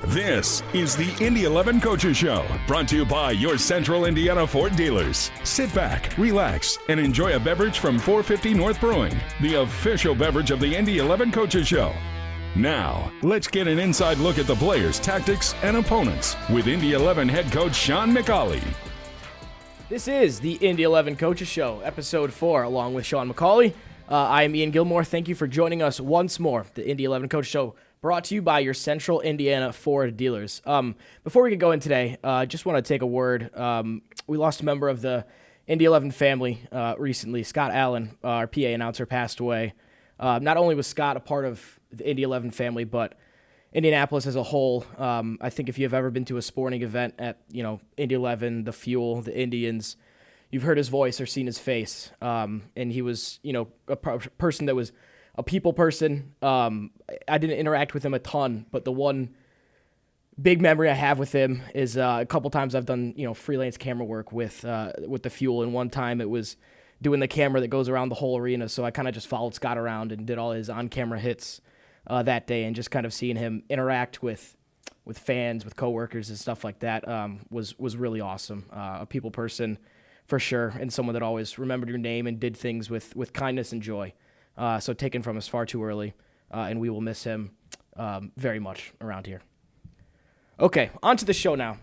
This is the Indy 11 Coaches Show, brought to you by your Central Indiana Ford dealers. Sit back, relax, and enjoy a beverage from 450 North Brewing, the official beverage of the Indy 11 Coaches Show. Now, let's get an inside look at the players, tactics, and opponents with Indy 11 head coach Sean McAuley. This is the Indy 11 Coaches Show, episode 4, along with Sean McAuley. I am Ian Gilmore. Thank you for joining us once more. The Indy 11 Coaches Show, brought to you by your Central Indiana Ford dealers. Before we get going today, I just want to take a word. We lost a member of the Indy 11 family recently. Scott Allen, our PA announcer, passed away. Not only was Scott a part of the Indy 11 family, but Indianapolis as a whole. I think if you've ever been to a sporting event at, Indy 11, the Fuel, the Indians, you've heard his voice or seen his face. And he was, a person that was a people person. I didn't interact with him a ton, but the one big memory I have with him is a couple times I've done, freelance camera work with the Fuel. And one time it was doing the camera that goes around the whole arena. So I kind of just followed Scott around and did all his on-camera hits that day, and just kind of seeing him interact with fans, with coworkers and stuff like that was really awesome. A people person for sure, and someone that always remembered your name and did things with kindness and joy. So taken from us far too early, and we will miss him very much around here. Okay, on to the show now.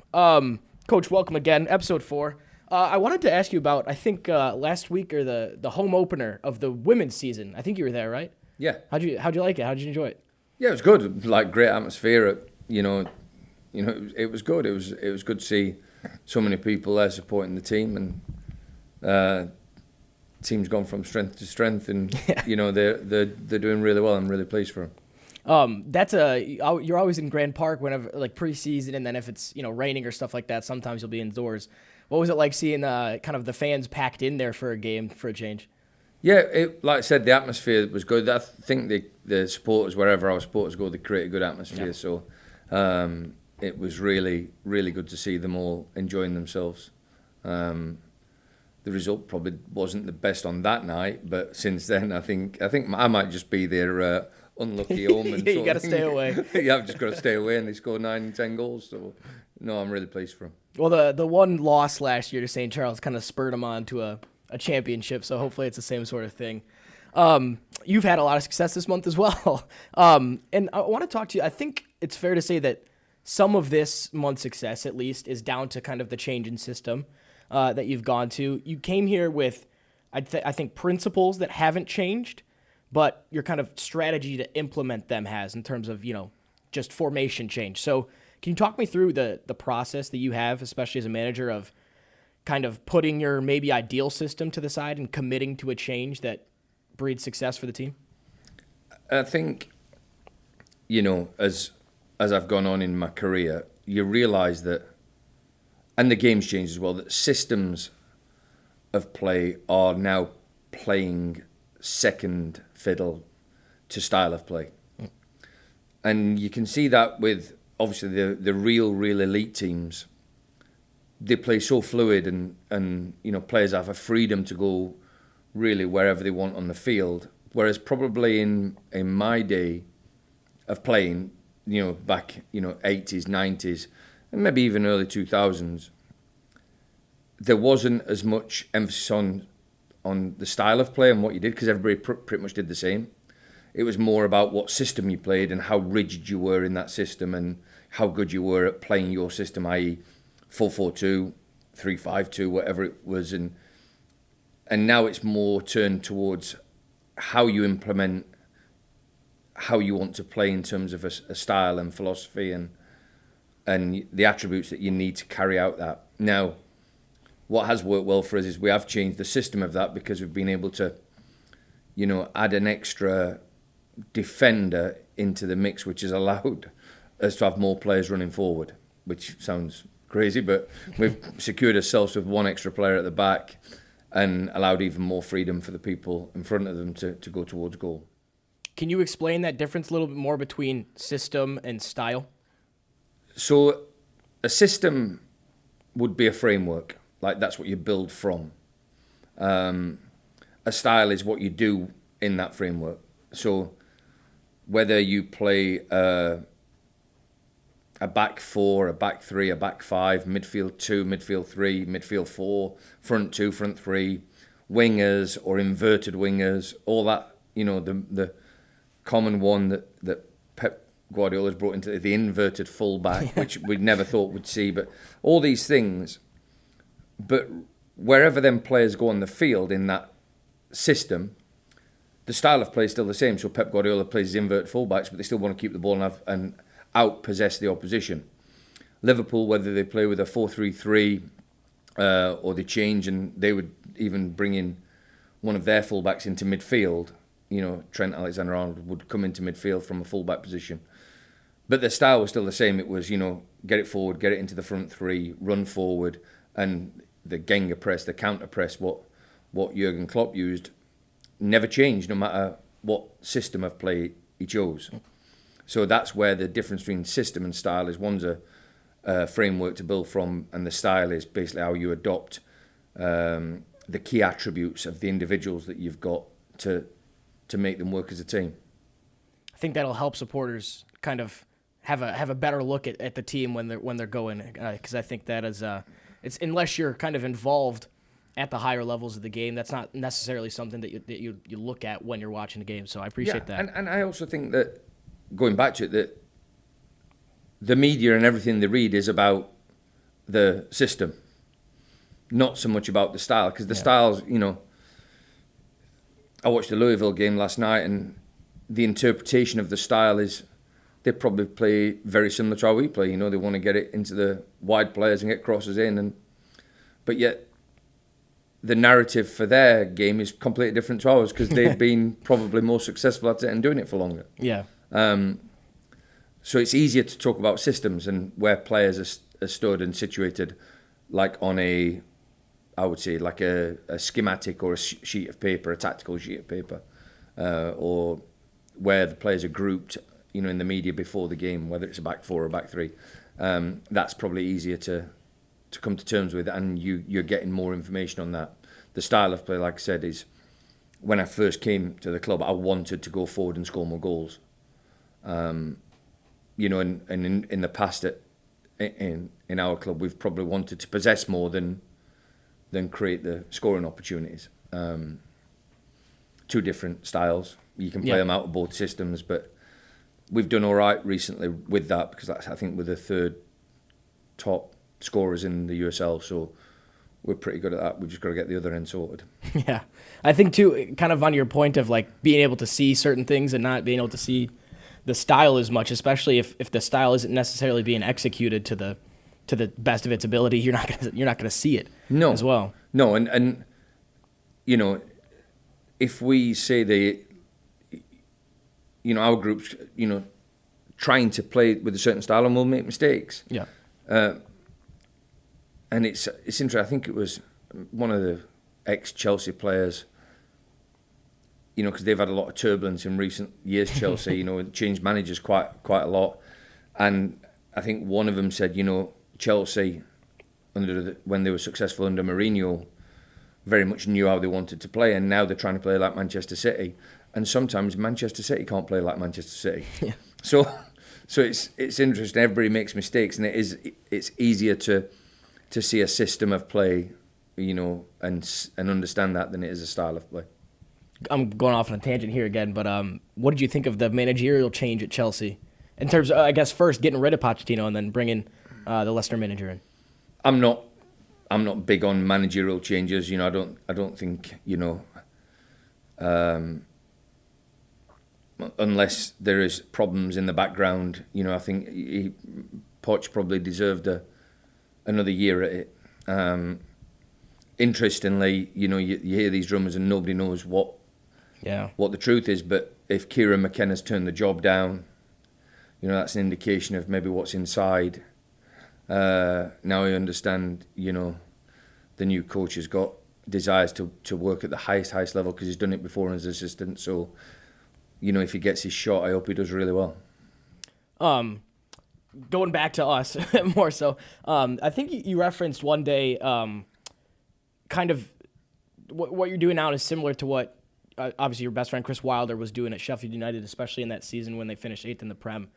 Coach, welcome again, episode 4. I wanted to ask you about, I think last week or the home opener of the women's season. I think you were there, right? Yeah. How'd you like it? How'd you enjoy it? Yeah, it was good. Like, great atmosphere. It was good. It was good to see so many people there supporting the team, and team's gone from strength to strength, and they're doing really well. I'm really pleased for them. You're always in Grand Park whenever, like, preseason, and then if it's raining or stuff like that, sometimes you'll be indoors. What was it like seeing kind of the fans packed in there for a game for a change? Yeah, like I said, the atmosphere was good. I think the supporters, wherever our supporters go, they create a good atmosphere. Yeah. So it was really, really good to see them all enjoying themselves. The result probably wasn't the best on that night, but since then, I think I might just be their unlucky omen. You got to stay away. Yeah, I've just got to stay away, and they scored 9 and 10 goals. So, no, I'm really pleased for them. Well, the one loss last year to St. Charles kind of spurred them on to a championship, so hopefully it's the same sort of thing. You've had a lot of success this month as well. And I want to talk to you. I think it's fair to say that some of this month's success, at least, is down to kind of the change in system that you've gone to. You came here with, I think, principles that haven't changed, but your kind of strategy to implement them has in terms of, just formation change. So can you talk me through the process that you have, especially as a manager, of kind of putting your maybe ideal system to the side and committing to a change that breeds success for the team? I think, as I've gone on in my career, you realize that, and the game's changed as well, that systems of play are now playing second fiddle to style of play. And you can see that with, obviously, the real elite teams. They play so fluid, and players have a freedom to go really wherever they want on the field. Whereas probably in my day of playing, back 80s, 90s, and maybe even early 2000s, there wasn't as much emphasis on the style of play and what you did, because everybody pretty much did the same. It was more about what system you played and how rigid you were in that system and how good you were at playing your system, i.e. 4-4-2, 3-5-2, whatever it was, and now it's more turned towards how you implement, how you want to play in terms of a style and philosophy and the attributes that you need to carry out that. Now, what has worked well for us is we have changed the system of that, because we've been able to, add an extra defender into the mix, which has allowed us to have more players running forward, which sounds crazy, but we've secured ourselves with one extra player at the back and allowed even more freedom for the people in front of them to go towards goal. Can you explain that difference a little bit more between system and style? So a system would be a framework, like that's what you build from. A style is what you do in that framework. So whether you play a back four, a back three, a back five, midfield two, midfield three, midfield four, front two, front three, wingers or inverted wingers, all that, the common one that Pep Guardiola's brought into the inverted fullback, which we'd never thought we'd see, but all these things. But wherever them players go on the field in that system, the style of play is still the same. So Pep Guardiola plays his inverted fullbacks, but they still want to keep the ball and out-possess the opposition. Liverpool, whether they play with a 4-3-3 or they change, and they would even bring in one of their fullbacks into midfield. Trent Alexander-Arnold would come into midfield from a fullback position. But the style was still the same. It was, get it forward, get it into the front three, run forward, and the Genga press, the counter press, what Jurgen Klopp used, never changed no matter what system of play he chose. So that's where the difference between system and style is. One's a framework to build from, and the style is basically how you adopt the key attributes of the individuals that you've got to make them work as a team. I think that'll help supporters kind of have a better look at the team when they're going, because I think that is it's, unless you're kind of involved at the higher levels of the game, that's not necessarily something that you look at when you're watching the game. So I appreciate that. And I also think that, going back to it, that the media and everything they read is about the system, not so much about the style. Because the styles, I watched the Louisville game last night, and the interpretation of the style is they probably play very similar to how we play. They want to get it into the wide players and get crosses in, but yet the narrative for their game is completely different to ours, because they've been probably more successful at it and doing it for longer. Yeah. So it's easier to talk about systems and where players are stood and situated, like on I would say, like a schematic or a sheet of paper, a tactical sheet of paper, or where the players are grouped, in the media before the game, whether it's a back four or a back three. That's probably easier to come to terms with, and you're getting more information on that. The style of play, like I said, is when I first came to the club, I wanted to go forward and score more goals. And in the past in our club, we've probably wanted to possess more than create the scoring opportunities. Two different styles. You can play them out of both systems, but we've done all right recently with that, because I think we're the third top scorers in the USL, so we're pretty good at that. We've just got to get the other end sorted. Yeah. I think, too, kind of on your point of like being able to see certain things and not being able to see the style as much, especially if the style isn't necessarily being executed to the best of its ability, you're not gonna see it. No. As well. No, and if we say our group's trying to play with a certain style, and we'll make mistakes. Yeah. And it's interesting. I think it was one of the ex-Chelsea players, because they've had a lot of turbulence in recent years, Chelsea, changed managers quite a lot. And I think one of them said, Chelsea, when they were successful under Mourinho, very much knew how they wanted to play, and now they're trying to play like Manchester City. And sometimes Manchester City can't play like Manchester City. Yeah. So it's interesting. Everybody makes mistakes, and it's easier to see a system of play, and understand that, than it is a style of play. I'm going off on a tangent here again, but what did you think of the managerial change at Chelsea? In terms of, I guess, first getting rid of Pochettino and then bringing the Leicester manager in. I'm not big on managerial changes. I don't think unless there is problems in the background. I think Poch probably deserved another year at it. Interestingly, you hear these rumours and nobody knows what the truth is. But if Kieran McKenna's turned the job down, that's an indication of maybe what's inside. Now I understand, the new coach has got desires to work at the highest level, because he's done it before as assistant. So, if he gets his shot, I hope he does really well. Going back to us more so, I think you referenced one day kind of what you're doing now is similar to what obviously your best friend Chris Wilder was doing at Sheffield United, especially in that season when they finished 8th in the Prem.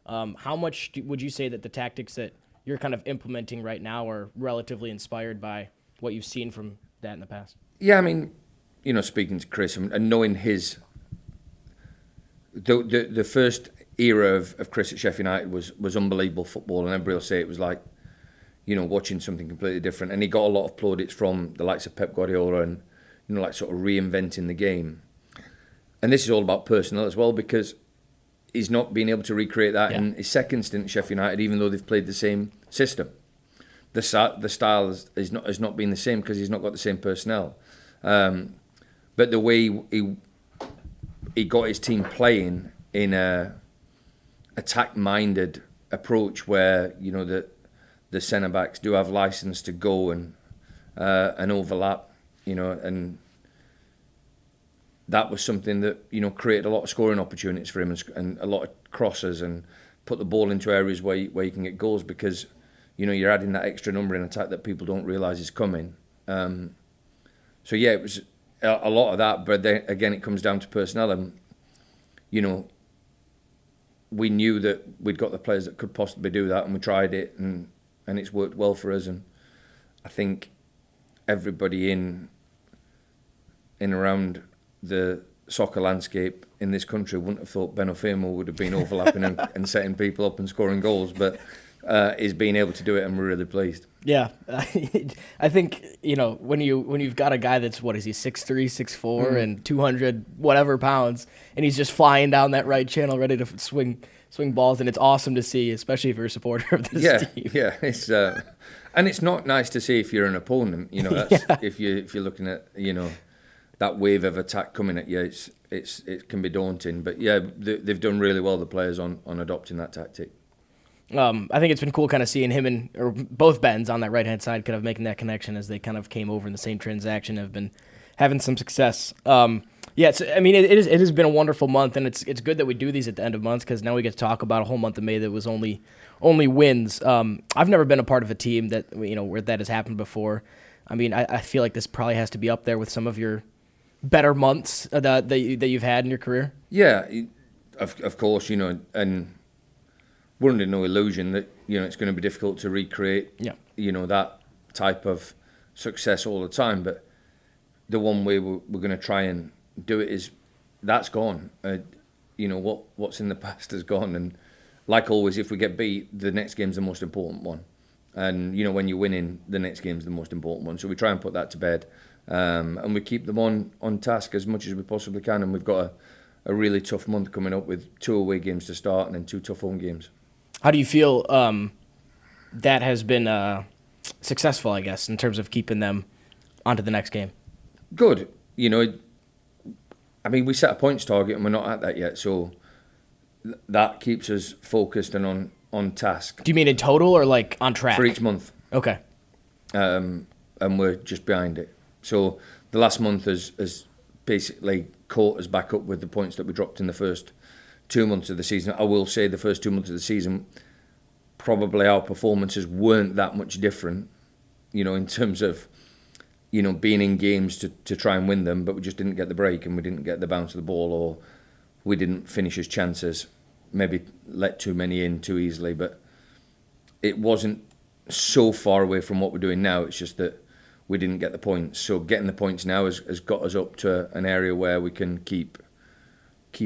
How much would you say that the tactics that you're kind of implementing right now are relatively inspired by what you've seen from that in the past? Yeah, I mean, speaking to Chris and knowing the first era of Chris at Sheffield United was unbelievable football, and everybody will say it was like, watching something completely different. And he got a lot of plaudits from the likes of Pep Guardiola and, like sort of reinventing the game. And this is all about personnel as well, because he's not been able to recreate that in his second stint at Sheffield United, even though they've played the same system. The style has not been the same because he's not got the same personnel. But the way he got his team playing in a attack-minded approach, where the centre backs do have license to go and overlap, and that was something that created a lot of scoring opportunities for him and a lot of crosses, and put the ball into areas where you can get goals, because you're adding that extra number in attack that people don't realise is coming. So yeah, it was a lot of that, but then again it comes down to personnel, and we knew that we'd got the players that could possibly do that, and we tried it, and it's worked well for us. And I think everybody in around the soccer landscape in this country wouldn't have thought Ben Ofemo would have been overlapping and setting people up and scoring goals, but is being able to do it, and we're really pleased. Yeah, I think when you've got a guy that's, what is he, 6'3", 6'4", and 200 whatever pounds, and he's just flying down that right channel ready to swing balls, and it's awesome to see, especially if you're a supporter of this team. Yeah, it's and it's not nice to see if you're an opponent. That's, if you're looking at that wave of attack coming at you, it can be daunting. But yeah, they've done really well, the players, on adopting that tactic. I think it's been cool kind of seeing him or both Bens on that right-hand side kind of making that connection as they kind of came over in the same transaction, have been having some success. It has been a wonderful month, and it's good that we do these at the end of months, because now we get to talk about a whole month of May that was only wins. I've never been a part of a team that where that has happened before. I mean, I feel like this probably has to be up there with some of your better months that you've had in your career. Yeah, of course, and we're under no illusion that it's going to be difficult to recreate that type of success all the time. But the one way we're going to try and do it is that's gone. What's in the past is gone, and like always, if we get beat, the next game's the most important one. And when you're winning, the next game's the most important one. So we try and put that to bed, and we keep them on task as much as we possibly can. And we've got a really tough month coming up with 2 away games to start and then 2 tough home games. How do you feel that has been successful, I guess, in terms of keeping them onto the next game? Good. I mean, we set a points target and we're not at that yet, so that keeps us focused and on task. Do you mean in total or like on track? For each month. Okay. And we're just behind it. So the last month has basically caught us back up with the points that we dropped in the first 2 months of the season. I will say the first 2 months of the season, probably our performances weren't that much different, in terms of, being in games to try and win them, but we just didn't get the break, and we didn't get the bounce of the ball, or we didn't finish as chances, maybe let too many in too easily. But it wasn't so far away from what we're doing now. It's just that we didn't get the points. So getting the points now has got us up to an area where we can keep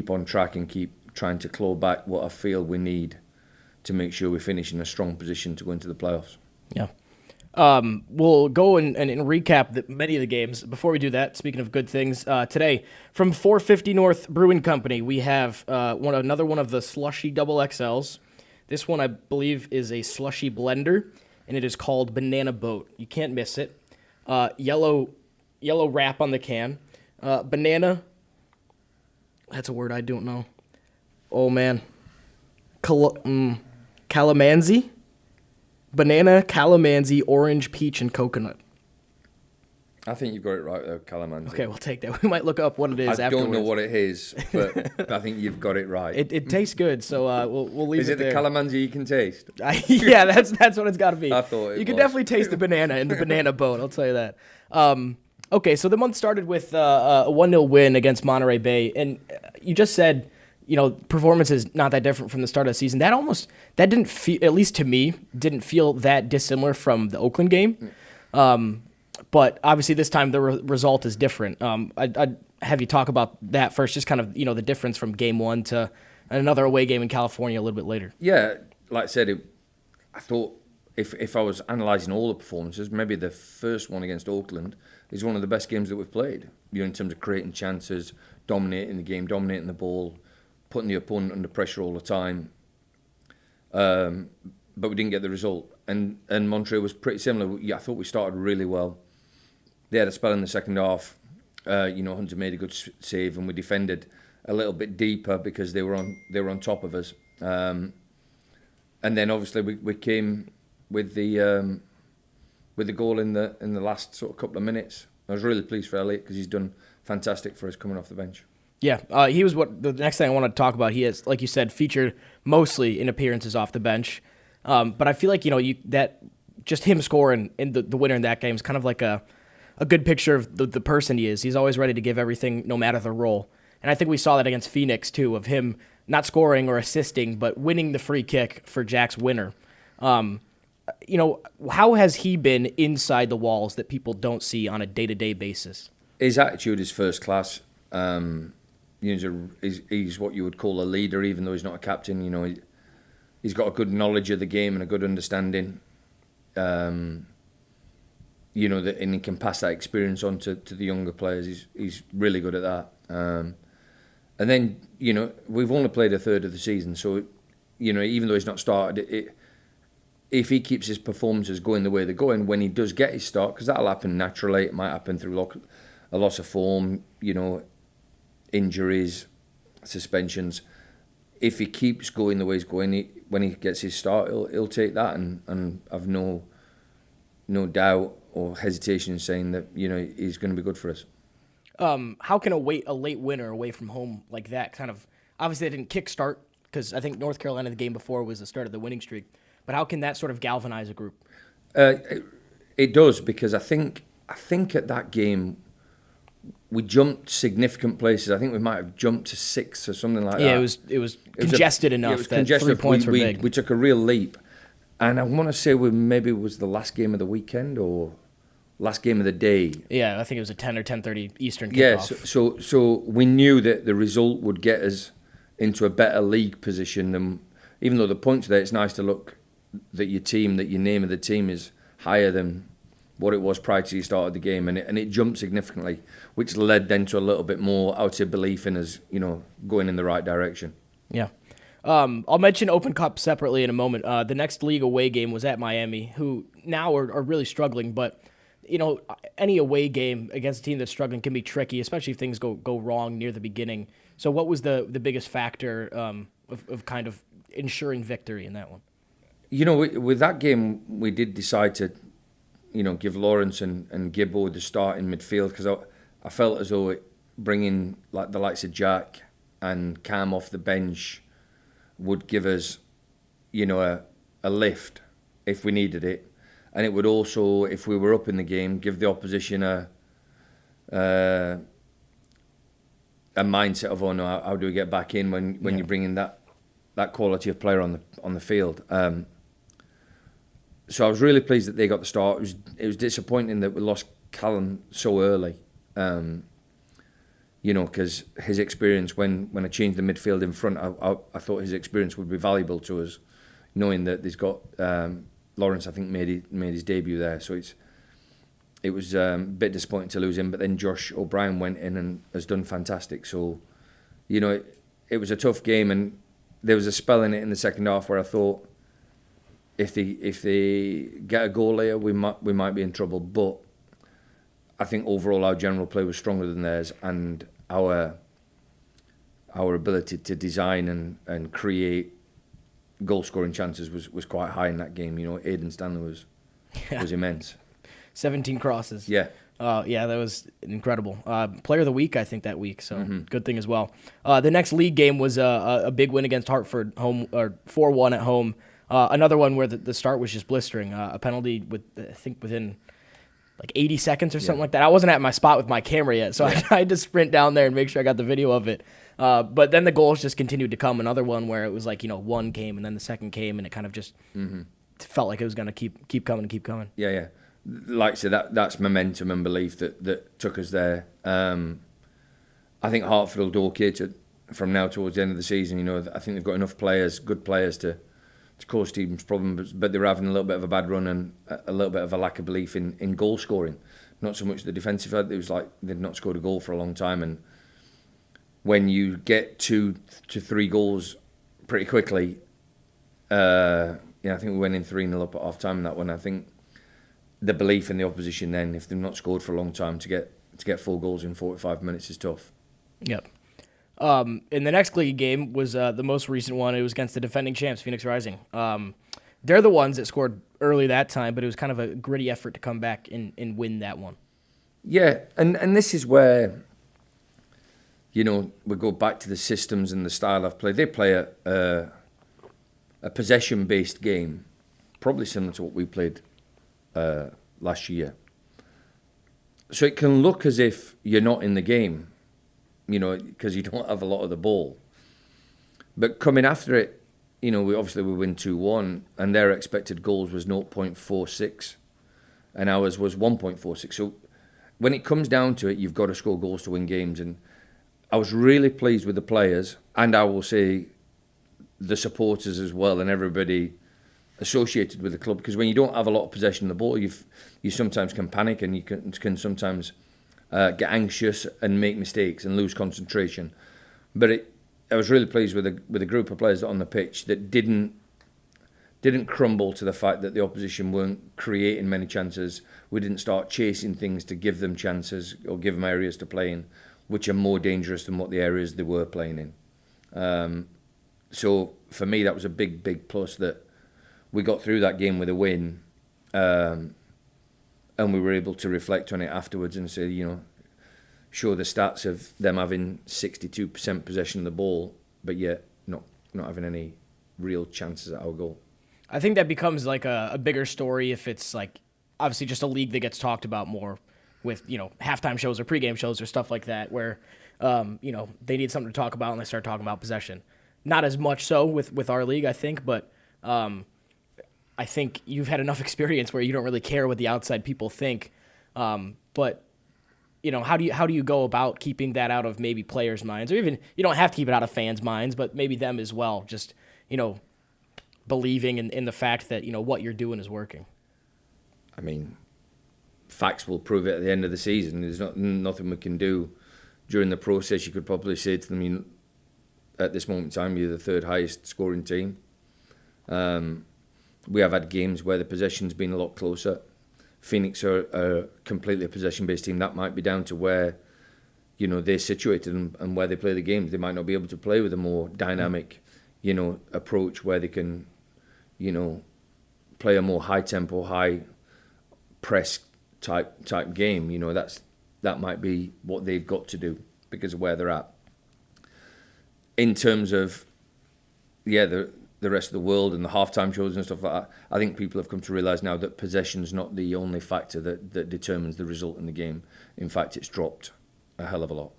on track and keep trying to claw back what I feel we need to make sure we finish in a strong position to go into the playoffs. Yeah. We'll go and recap many of the games. Before we do that, speaking of good things, today from 450 North Brewing Company, we have another one of the slushy double XLs. This one, I believe, is a slushy blender, and it is called Banana Boat. You can't miss it. Yellow wrap on the can. Banana. That's a word I don't know. Oh, man. Calamansi? Banana, calamansi, orange, peach, and coconut. I think you've got it right there, calamansi. Okay, we'll take that. We might look up what it is afterwards. I don't know what it is, but I think you've got it right. It tastes good, so we'll leave it there. Is it the calamansi you can taste? Yeah, that's what it's got to be. I thought it You can definitely taste the banana in the Banana Boat, I'll tell you that. Okay, so the month started with a 1-0 win against Monterey Bay, and you just said performance is not that different from the start of the season. That didn't feel, at least to me, didn't feel that dissimilar from the Oakland game. But obviously this time the result is different. I'd have you talk about that first, just kind of, the difference from game one to another away game in California a little bit later. Yeah, like I said, I thought if I was analysing all the performances, maybe the first one against Oakland is one of the best games that we've played. In terms of creating chances, dominating the game, dominating the ball, putting the opponent under pressure all the time. But we didn't get the result. And Montreal was pretty similar. I thought we started really well. They had a spell in the second half. Hunter made a good save, and we defended a little bit deeper because they were on top of us. And then obviously we came with the goal in the last sort of couple of minutes. I was really pleased for Elliott because he's done fantastic for us coming off the bench. Yeah, he was the next thing I want to talk about. He has, like you said, featured mostly in appearances off the bench. But I feel like that just him scoring in the winner in that game is kind of like a good picture of the person he is. He's always ready to give everything, no matter the role. And I think we saw that against Phoenix too, of him not scoring or assisting, but winning the free kick for Jack's winner. How has he been inside the walls that people don't see on a day-to-day basis? His attitude is first class. He's what you would call a leader, even though he's not a captain. He's got a good knowledge of the game and a good understanding. And he can pass that experience on to the younger players. He's really good at that. And then, we've only played a third of the season, so, even though he's not started, if he keeps his performances going the way they're going, when he does get his start, because that'll happen naturally, it might happen through a loss of form, injuries, suspensions. If he keeps going the way he's going, when he gets his start, he'll take that, and I've no doubt or hesitation in saying that he's going to be good for us. How can a late winner away from home like that kind of, obviously they didn't kickstart, because I think North Carolina the game before was the start of the winning streak, but how can that sort of galvanize a group? It does, because I think at that game we jumped significant places. I think we might have jumped to 6 or something like that. Yeah, it was congested enough that 3 points were big. We took a real leap, and I want to say maybe it was the last game of the weekend or last game of the day. Yeah, I think it was a 10 or 10:30 Eastern kickoff. Yeah, so we knew that the result would get us into a better league position than, even though the points there, it's nice to look that your name of the team is higher than what it was prior to the start of the game, and it jumped significantly, which led then to a little bit more, I would say, belief in us, going in the right direction. Yeah. I'll mention Open Cup separately in a moment. The next league away game was at Miami, who now are really struggling, but any away game against a team that's struggling can be tricky, especially if things go wrong near the beginning. So what was the biggest factor of kind of ensuring victory in that one? With that game, we did decide to, give Lawrence and Gibbo the start in midfield, because I felt as though bringing like the likes of Jack and Cam off the bench would give us, a lift if we needed it. And it would also, if we were up in the game, give the opposition a mindset of, oh no, how do we get back in when you bring in that quality of player on the field. So I was really pleased that they got the start. It was disappointing that we lost Callum so early. Because his experience when I changed the midfield in front, I thought his experience would be valuable to us, knowing that he's got Lawrence, I think, made his debut there. So it was a bit disappointing to lose him. But then Josh O'Brien went in and has done fantastic. So, it was a tough game, and there was a spell in it in the second half where I thought, if they get a goal later, we might be in trouble. But I think overall our general play was stronger than theirs, and our ability to design and create goal scoring chances was quite high in that game. Aidan Stanley was immense. 17 crosses. Yeah. That was incredible. Player of the week, I think, that week. So good thing as well. The next league game was a big win against Hartford, home, or 4-1 at home. Another one where the start was just blistering. A penalty within like 80 seconds or something like that. I wasn't at my spot with my camera yet, so I had to sprint down there and make sure I got the video of it. But then the goals just continued to come. Another one where it was like, one came and then the second came, and it kind of just felt like it was going to keep coming and keep coming. Yeah, yeah. Like I said, that's momentum and belief that took us there. I think Hartford will do okay from now towards the end of the season. I think they've got enough players, good players, to cause teams problems, but they're having a little bit of a bad run and a little bit of a lack of belief in goal scoring. Not so much the defensive side. It was like they'd not scored a goal for a long time, and when you get 2 to 3 goals pretty quickly, I think we went in 3-0 up at half time in that one. I think the belief in the opposition then, if they've not scored for a long time, to get 4 goals in 45 minutes is tough. Yep. In the next league game was the most recent one. It was against the defending champs, Phoenix Rising. They're the ones that scored early that time, but it was kind of a gritty effort to come back and win that one. Yeah, and this is where, we go back to the systems and the style of play. They play a possession-based game, probably similar to what we played last year. So it can look as if you're not in the game, because you don't have a lot of the ball. But coming after it, we win 2-1, and their expected goals was 0.46, and ours was 1.46. So when it comes down to it, you've got to score goals to win games. And I was really pleased with the players, and I will say the supporters as well, and everybody associated with the club, because when you don't have a lot of possession of the ball, you sometimes can panic, and you can sometimes get anxious and make mistakes and lose concentration. But I was really pleased with a group of players on the pitch that didn't crumble to the fact that the opposition weren't creating many chances. We didn't start chasing things to give them chances or give them areas to play in, which are more dangerous than what the areas they were playing in. So for me, that was a big, big plus that we got through that game with a win, and we were able to reflect on it afterwards and say, show the stats of them having 62% possession of the ball, but yet not having any real chances at our goal. I think that becomes like a bigger story if it's like obviously just a league that gets talked about more with halftime shows or pregame shows or stuff like that, where they need something to talk about and they start talking about possession. Not as much so with our league, I think, but I think you've had enough experience where you don't really care what the outside people think. But how do you go about keeping that out of maybe players' minds, or even you don't have to keep it out of fans' minds, but maybe them as well. Just believing in the fact that what you're doing is working. I mean, facts will prove it at the end of the season. There's nothing we can do during the process. You could probably say to them, at this moment in time, you're the third highest scoring team. We have had games where the possession's been a lot closer. Phoenix are completely a possession-based team. That might be down to where, they're situated and where they play the games. They might not be able to play with a more dynamic, approach where they can, play a more high-tempo, high-press type game. That might be what they've got to do because of where they're at. In terms of, the rest of the world and the halftime shows and stuff like that, I think people have come to realise now that possession's not the only factor that determines the result in the game. In fact, it's dropped a hell of a lot.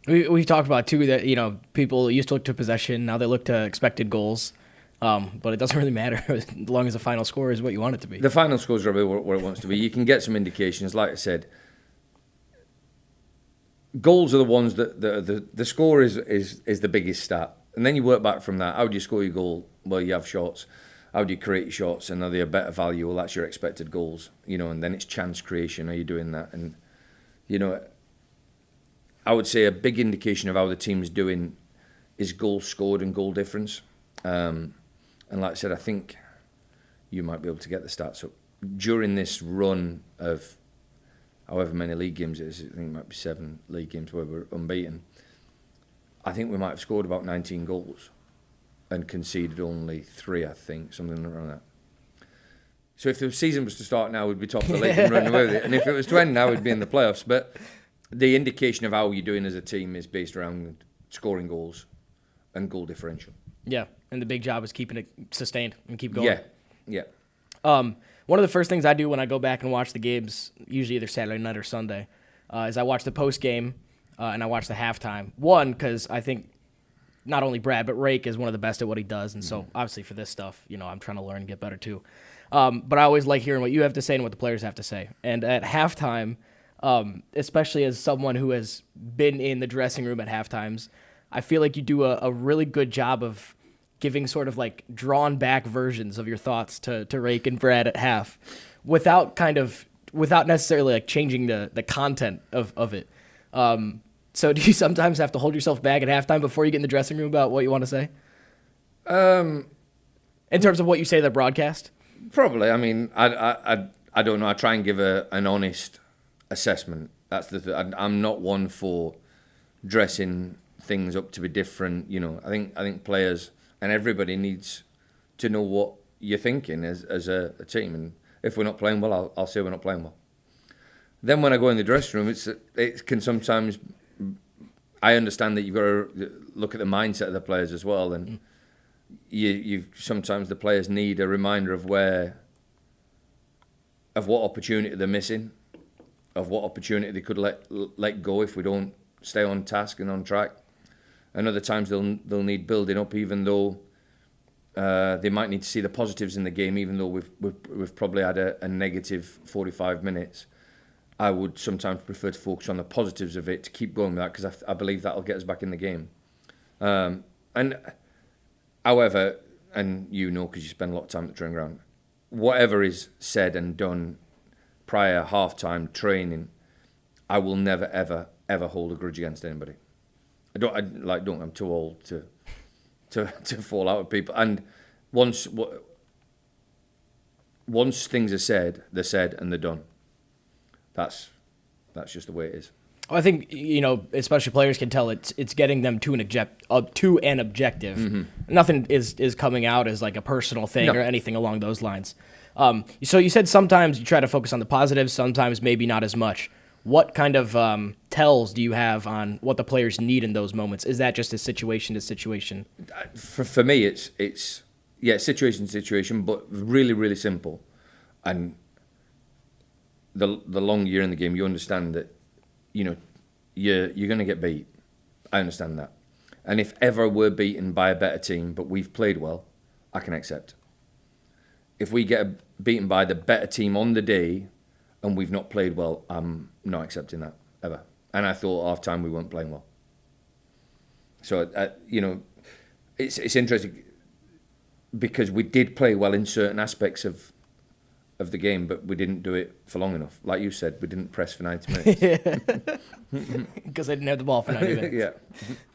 We've talked about too that people used to look to possession, now they look to expected goals, but it doesn't really matter as long as the final score is what you want it to be. The final score is where it wants to be. You can get some indications, like I said. Goals are the ones that the score is the biggest stat. And then you work back from that. How do you score your goal? Well, you have shots. How do you create your shots? And are they a better value? Well, that's your expected goals. And then it's chance creation. Are you doing that? And, I would say a big indication of how the team's doing is goals scored and goal difference. And like I said, I think you might be able to get the stats up. During this run of however many league games it is, I think it might be 7 league games where we're unbeaten, I think we might have scored about 19 goals and conceded only 3, I think, something around that. So if the season was to start now, we'd be top of the league and running away with it. And if it was to end now, we'd be in the playoffs. But the indication of how you're doing as a team is based around scoring goals and goal differential. Yeah, and the big job is keeping it sustained and keep going. Yeah. One of the first things I do when I go back and watch the games, usually either Saturday night or Sunday, is I watch the post game and I watched the halftime. One, because I think not only Brad, but Rake is one of the best at what he does. And so obviously for this stuff, I'm trying to learn and get better too. But I always like hearing what you have to say and what the players have to say. And at halftime, especially as someone who has been in the dressing room at halftimes, I feel like you do a really good job of giving sort of like drawn back versions of your thoughts to Rake and Brad at half without necessarily like changing the content of it. So do you sometimes have to hold yourself back at halftime before you get in the dressing room about what you want to say? In terms of what you say to the broadcast? Probably. I mean, I don't know. I try and give an honest assessment. That's I'm not one for dressing things up to be different. I think players and everybody needs to know what you're thinking as a team. And if we're not playing well, I'll say we're not playing well. Then when I go in the dressing room, it can sometimes. I understand that you've got to look at the mindset of the players as well, and you sometimes the players need a reminder of what opportunity they're missing, of what opportunity they could let go if we don't stay on task and on track. And other times they'll need building up, even though they might need to see the positives in the game, even though we've probably had a negative 45 minutes. I would sometimes prefer to focus on the positives of it to keep going with that, because I believe that'll get us back in the game. And however, and because you spend a lot of time at the training ground, whatever is said and done prior half-time training, I will never ever hold a grudge against anybody. I'm too old to fall out with people. And once things are said, they're said and they're done. That's just the way it is. I think especially players can tell it's getting them to an objective. Mm-hmm. Nothing is coming out as like a personal thing or anything along those lines. So you said sometimes you try to focus on the positives, sometimes maybe not as much. What kind of tells do you have on what the players need in those moments? Is that just a situation to situation? For me, it's situation to situation, but really, really simple. And the longer you're in the game, you understand that, you're going to get beat. I understand that. And if ever we're beaten by a better team, but we've played well, I can accept. If we get beaten by the better team on the day and we've not played well, I'm not accepting that, ever. And I thought half-time we weren't playing well. So, it's interesting because we did play well in certain aspects of the game, but we didn't do it for long enough. Like you said, we didn't press for 90 minutes. Because they didn't have the ball for 90 minutes.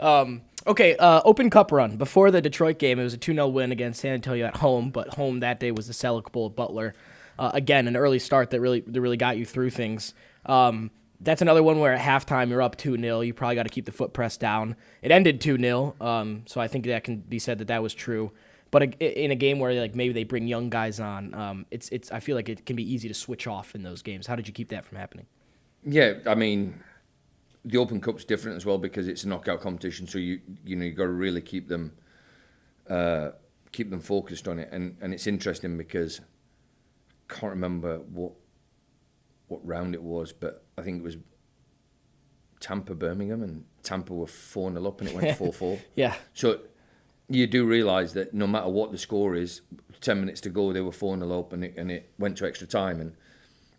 Yeah. Okay, Open Cup run. Before the Detroit game, it was a 2-0 win against San Antonio at home, but home that day was the Selleck Bowl at Butler. Again, an early start that really got you through things. That's another one where at halftime you're up 2-0. You probably got to keep the foot pressed down. It ended 2-0, so I think that can be said that was true. But in a game where maybe they bring young guys on, I feel like it can be easy to switch off in those games. How did you keep that from happening? Yeah, I mean, the Open Cup's different as well because it's a knockout competition. So you got to really keep them focused on it. And it's interesting because I can't remember what round it was, but I think it was Tampa Birmingham, and Tampa were 4-0 up and it went 4-4. Yeah. So you do realise that no matter what the score is, 10 minutes to go, they were 4-0 up and it went to extra time. And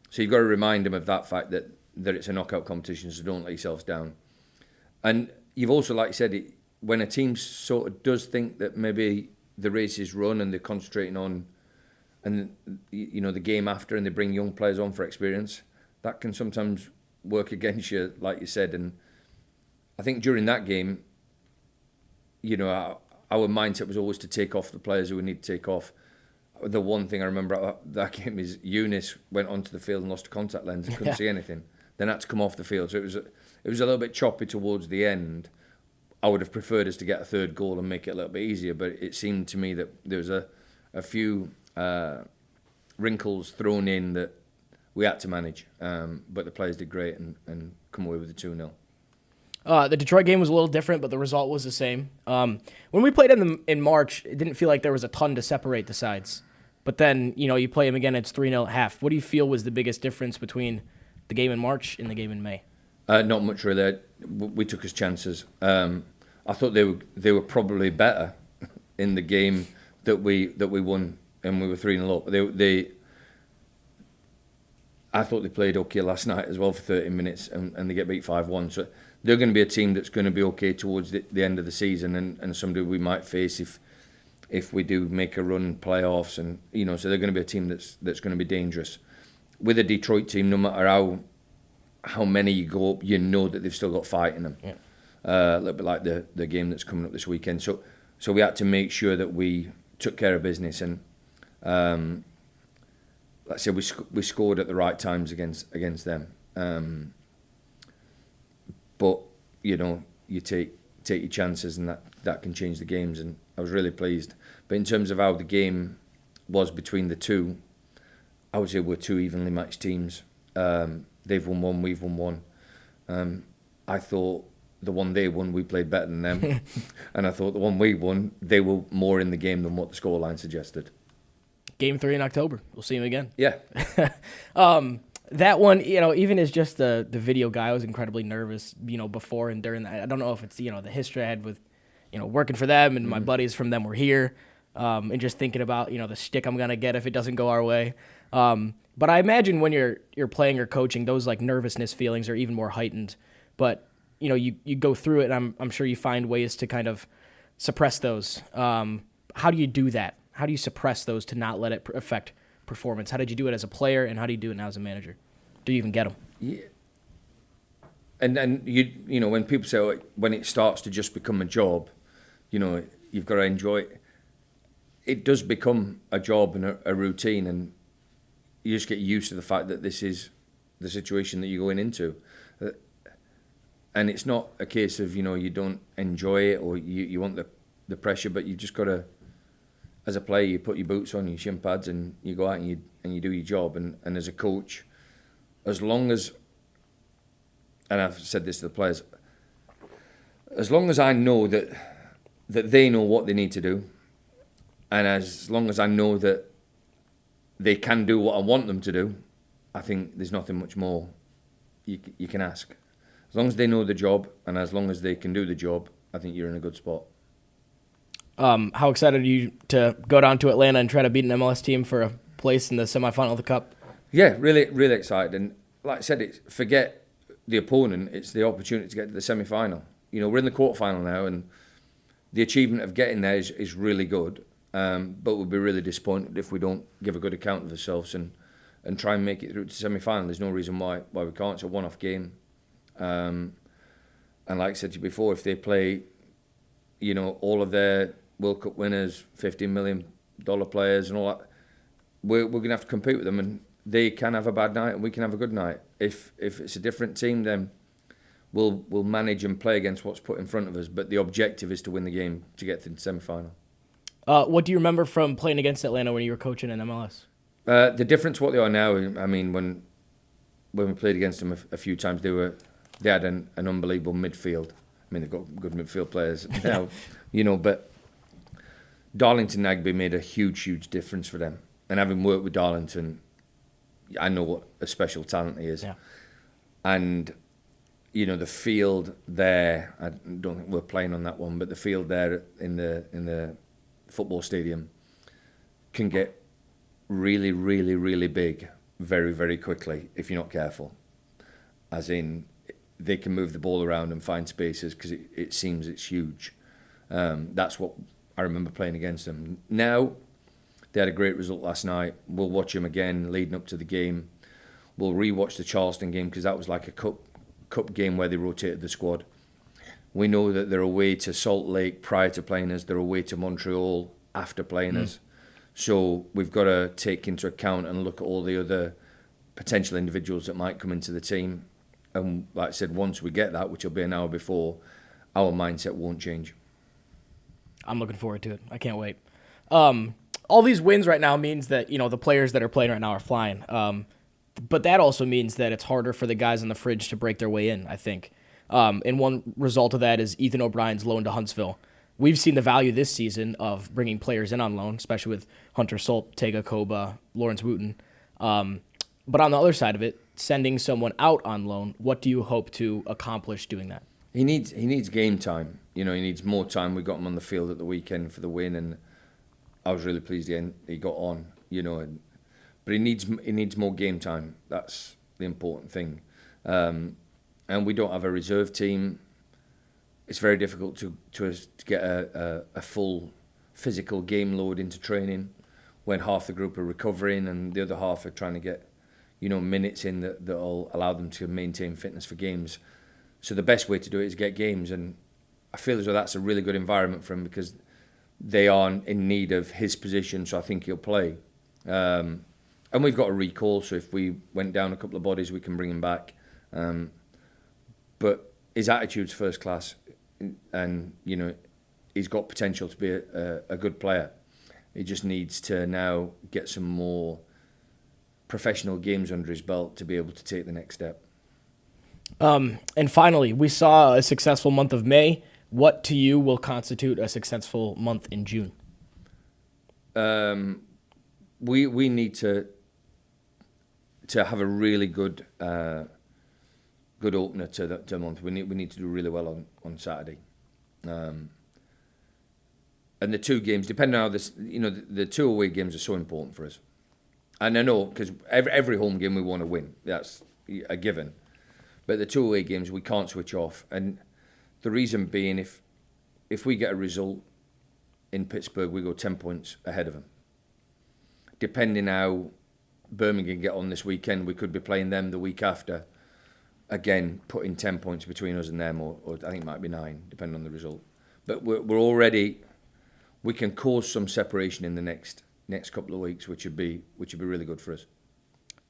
so you've got to remind them of that fact that it's a knockout competition, so don't let yourselves down. And you've also, like you said, when a team sort of does think that maybe the race is run and they're concentrating on the game after and they bring young players on for experience, that can sometimes work against you, like you said. And I think during that game, our mindset was always to take off the players who we need to take off. The one thing I remember about that game is Eunice went onto the field and lost a contact lens and couldn't see anything. Then had to come off the field. So it was a little bit choppy towards the end. I would have preferred us to get a third goal and make it a little bit easier, but it seemed to me that there was a few wrinkles thrown in that we had to manage. But the players did great and come away with the 2-0. The Detroit game was a little different, but the result was the same. When we played in March, it didn't feel like there was a ton to separate the sides. But then, you play them again, it's 3-0 at half. What do you feel was the biggest difference between the game in March and the game in May? Not much really. We took his chances. I thought they were probably better in the game that we won, and we were 3-0 up. I thought they played okay last night as well for 30 minutes, and they get beat 5-1. So they're going to be a team that's going to be okay towards the end of the season, and somebody we might face if we do make a run playoffs, and so they're going to be a team that's going to be dangerous. With a Detroit team, no matter how many you go up, you know that they've still got fight in them. Yeah. A little bit like the game that's coming up this weekend. So we had to make sure that we took care of business, and like I said, we scored at the right times against them. But you take your chances, and that can change the games. And I was really pleased. But in terms of how the game was between the two, I would say we're two evenly matched teams. They've won one, we've won one. I thought the one they won, we played better than them. And I thought the one we won, they were more in the game than what the scoreline suggested. Game 3 in October. We'll see him again. Yeah. That one, even as just the video guy, I was incredibly nervous, before and during that. I don't know if it's, the history I had with, working for them, and my buddies from them were here, and just thinking about, the shtick I'm going to get if it doesn't go our way. But I imagine when you're playing or coaching, those like nervousness feelings are even more heightened. But, you go through it, and I'm sure you find ways to kind of suppress those. How do you do that? How do you suppress those to not let it affect performance? How did you do it as a player, and how do you do it now as a manager? Do you even get them? Yeah. And you when people say when it starts to just become a job, you've got to enjoy it. It does become a job and a routine, and you just get used to the fact that this is the situation that you're going into. And it's not a case of you don't enjoy it or you want the pressure, but you just got to, as a player, you put your boots on, your shin pads, and you go out and you do your job. And as a coach, as long as, and I've said this to the players, as long as I know that they know what they need to do, and as long as I know that they can do what I want them to do, I think there's nothing much more you can ask. As long as they know the job, and as long as they can do the job, I think you're in a good spot. How excited are you to go down to Atlanta and try to beat an MLS team for a place in the semifinal of the Cup? Yeah, really, really excited. And like I said, forget the opponent. It's the opportunity to get to the semi-final. We're in the quarterfinal now, and the achievement of getting there is really good. But we'll be really disappointed if we don't give a good account of ourselves and try and make it through to semi-final. There's no reason why we can't. It's a one-off game. And like I said to you before, if they play, all of their World Cup winners, $15 million players and all that, we're going to have to compete with them, and they can have a bad night and we can have a good night. If it's a different team, then we'll manage and play against what's put in front of us. But the objective is to win the game to get to the semi-final. What do you remember from playing against Atlanta when you were coaching in MLS? The difference, what they are now, I mean, when we played against them a few times, they had an unbelievable midfield. I mean, they've got good midfield players now, but Darlington Nagbe made a huge difference for them. And having worked with Darlington, I know what a special talent he is. Yeah. And, the field there, I don't think we're playing on that one, but the field there in the football stadium can get really, really, really big very, very quickly if you're not careful. As in, they can move the ball around and find spaces because it seems it's huge. That's what I remember playing against them. Now, they had a great result last night. We'll watch them again leading up to the game. We'll re-watch the Charleston game because that was like a cup game where they rotated the squad. We know that they're away to Salt Lake prior to playing us. They're away to Montreal after playing us. So we've got to take into account and look at all the other potential individuals that might come into the team. And like I said, once we get that, which will be an hour before, our mindset won't change. I'm looking forward to it. I can't wait. All these wins right now means that, the players that are playing right now are flying. But that also means that it's harder for the guys in the fridge to break their way in, I think. And one result of that is Ethan O'Brien's loan to Huntsville. We've seen the value this season of bringing players in on loan, especially with Hunter Solt, Tega Koba, Lawrence Wooten. But on the other side of it, sending someone out on loan. What do you hope to accomplish doing that? He needs game time. He needs more time. We got him on the field at the weekend for the win, and I was really pleased he got on. But he needs more game time. That's the important thing. And we don't have a reserve team. It's very difficult to get a full physical game load into training when half the group are recovering and the other half are trying to get minutes in that'll allow them to maintain fitness for games. So the best way to do it is get games, and I feel as though that's a really good environment for him because they are in need of his position, so I think he'll play. And we've got a recall, so if we went down a couple of bodies, we can bring him back. But his attitude's first class, and he's got potential to be a good player. He just needs to now get some more professional games under his belt to be able to take the next step. And finally, we saw a successful month of May. What to you will constitute a successful month in June? We need to have a really good opener to the month. We need to do really well on Saturday. And the two games, depending on how this, the two away games are so important for us. And I know because every home game we want to win. That's a given. But the two away games we can't switch off, and the reason being, if we get a result in Pittsburgh, we go 10 points ahead of them. Depending how Birmingham get on this weekend, we could be playing them the week after. Again, putting 10 points between us and them, or I think it might be 9, depending on the result. But we're already, we can cause some separation in the next couple of weeks, which would be really good for us.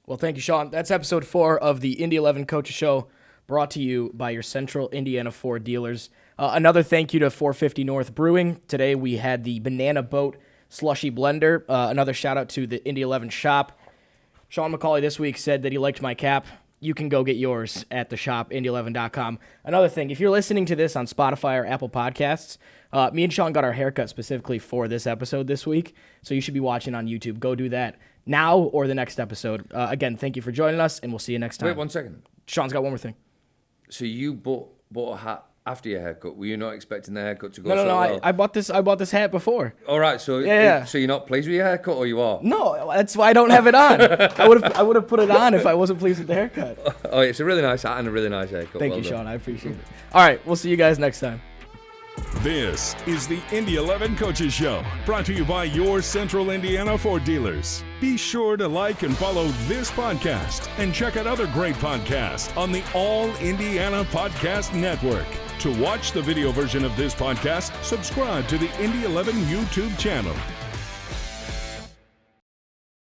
Well, thank you, Sean. That's episode 4 of the Indy 11 Coaches Show, brought to you by your Central Indiana Ford dealers. Another thank you to 450 North Brewing. Today we had the Banana Boat Slushy Blender. Another shout out to the Indy 11 shop. Sean McAuley this week said that he liked my cap. You can go get yours at the shop, indy11.com. Another thing, if you're listening to this on Spotify or Apple Podcasts, me and Sean got our haircut specifically for this episode this week, so you should be watching on YouTube. Go do that now or the next episode. Again, thank you for joining us, and we'll see you next time. Wait 1 second. Sean's got one more thing. So you bought a hat after your haircut. Were you not expecting the haircut to go No. well? I bought this hat before. All right, so Yeah. So you're not pleased with your haircut, or you are? No, that's why I don't have it on. I would have put it on if I wasn't pleased with the haircut. Oh, it's a really nice hat and a really nice haircut. Thank Well you, done. Sean. I appreciate it. All right, we'll see you guys next time. This is the Indy 11 Coaches Show, brought to you by your Central Indiana Ford dealers. Be sure to like and follow this podcast and check out other great podcasts on the All Indiana Podcast Network. To watch the video version of this podcast, subscribe to the Indy 11 YouTube channel.